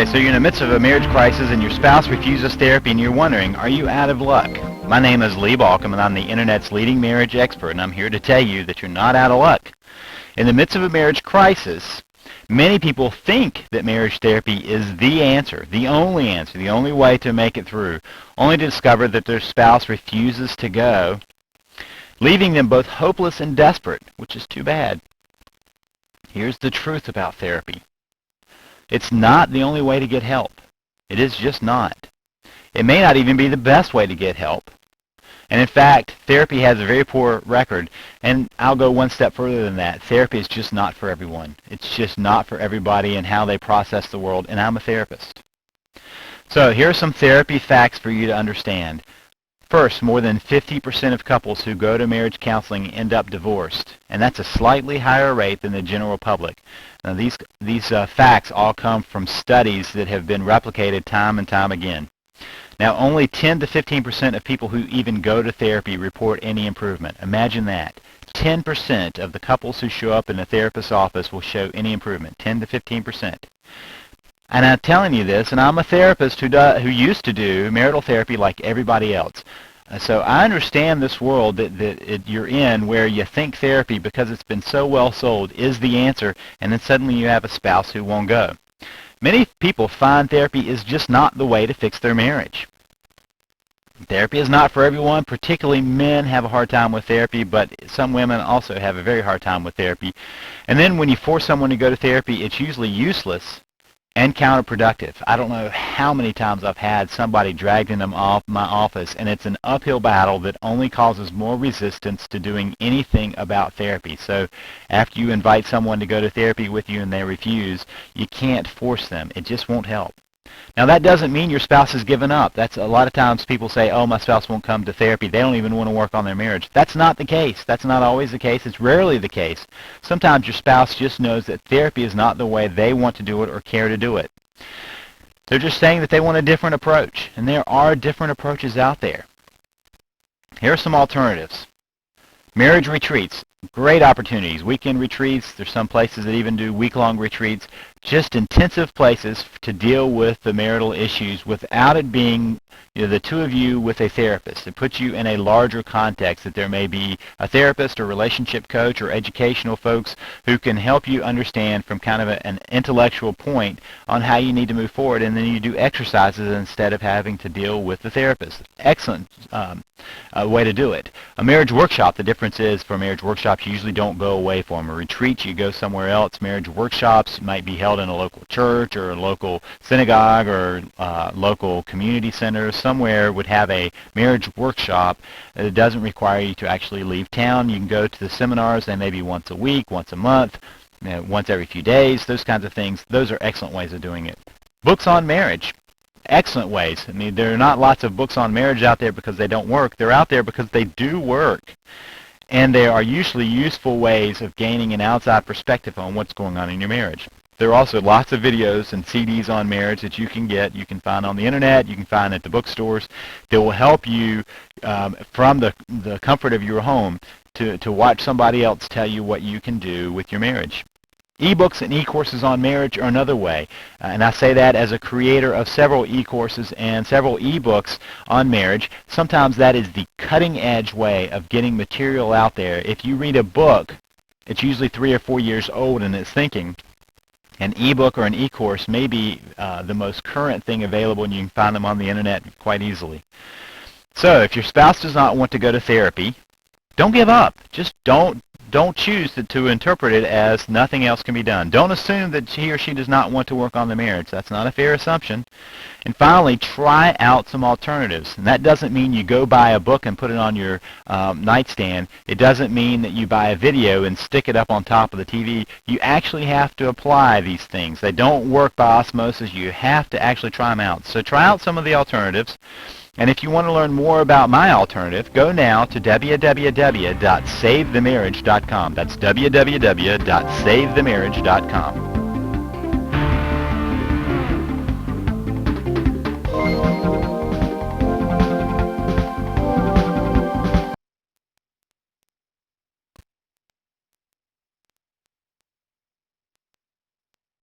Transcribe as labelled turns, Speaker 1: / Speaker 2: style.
Speaker 1: Okay, so you're in the midst of a marriage crisis and your spouse refuses therapy and you're wondering, are you out of luck? My name is Lee Balcom and I'm the Internet's leading marriage expert, and I'm here to tell you that you're not out of luck. In the midst of a marriage crisis, many people think that marriage therapy is the answer, the only way to make it through, only to discover that their spouse refuses to go, leaving them both hopeless and desperate, which is too bad. Here's the truth about therapy. It's not the only way to get help. It is just not. It may not even be the best way to get help. And in fact, therapy has a very poor record, and I'll go one step further than that. Therapy is just not for everyone. It's just not for everybody and how they process the world, and I'm a therapist. So here are some therapy facts for you to understand. First, more than 50% of couples who go to marriage counseling end up divorced, and that's a slightly higher rate than the general public. Now, these facts all come from studies that have been replicated time and time again. Now, only 10 to 15% of people who even go to therapy report any improvement. Imagine that. 10% of the couples who show up in a therapist's office will show any improvement, 10 to 15%. And I'm telling you this, and I'm a therapist who used to do marital therapy like everybody else. So I understand this world that you're in where you think therapy, because it's been so well sold, is the answer, and then suddenly you have a spouse who won't go. Many people find therapy is just not the way to fix their marriage. Therapy is not for everyone. Particularly men have a hard time with therapy, but some women also have a very hard time with therapy. And then when you force someone to go to therapy, it's usually useless and counterproductive. I don't know how many times I've had somebody dragged into my office, and it's an uphill battle that only causes more resistance to doing anything about therapy. So after you invite someone to go to therapy with you and they refuse, you can't force them. It just won't help. Now, that doesn't mean your spouse has given up. That's a lot of times people say, oh, my spouse won't come to therapy. They don't even want to work on their marriage. That's not the case. That's not always the case. It's rarely the case. Sometimes your spouse just knows that therapy is not the way they want to do it or care to do it. They're just saying that they want a different approach, and there are different approaches out there. Here are some alternatives. Marriage retreats, great opportunities. Weekend retreats, there's some places that even do week-long retreats, just intensive places to deal with the marital issues without it being the two of you with a therapist. It puts you in a larger context, that there may be a therapist or relationship coach or educational folks who can help you understand from kind of an intellectual point on how you need to move forward, and then you do exercises instead of having to deal with the therapist. Excellent way to do it. A marriage workshop, the difference is for marriage workshops, you usually don't go away for them. A retreat, you go somewhere else. Marriage workshops might be held in a local church or a local synagogue or local community center. Somewhere would have a marriage workshop. It doesn't require you to actually leave town. You can go to the seminars. They may be once a week, once a month, once every few days, those kinds of things. Those are excellent ways of doing it. Books on marriage. Excellent ways. I mean, there are not lots of books on marriage out there because they don't work. They're out there because they do work. And they are usually useful ways of gaining an outside perspective on what's going on in your marriage. There are also lots of videos and CDs on marriage that you can get. You can find on the internet. You can find at the bookstores that will help you from the comfort of your home to watch somebody else tell you what you can do with your marriage. E-books and e-courses on marriage are another way, and I say that as a creator of several e-courses and several e-books on marriage. Sometimes that is the cutting-edge way of getting material out there. If you read a book, it's usually 3 or 4 years old in its thinking. An e-book or an e-course may be the most current thing available, and you can find them on the internet quite easily. So if your spouse does not want to go to therapy, don't give up. Just don't choose to interpret it as nothing else can be done. Don't assume that he or she does not want to work on the marriage. That's not a fair assumption. And finally, try out some alternatives. And that doesn't mean you go buy a book and put it on your nightstand. It doesn't mean that you buy a video and stick it up on top of the TV. You actually have to apply these things. They don't work by osmosis. You have to actually try them out. So try out some of the alternatives. And if you want to learn more about my alternative, go now to www.savethemarriage.com. That's www.savethemarriage.com.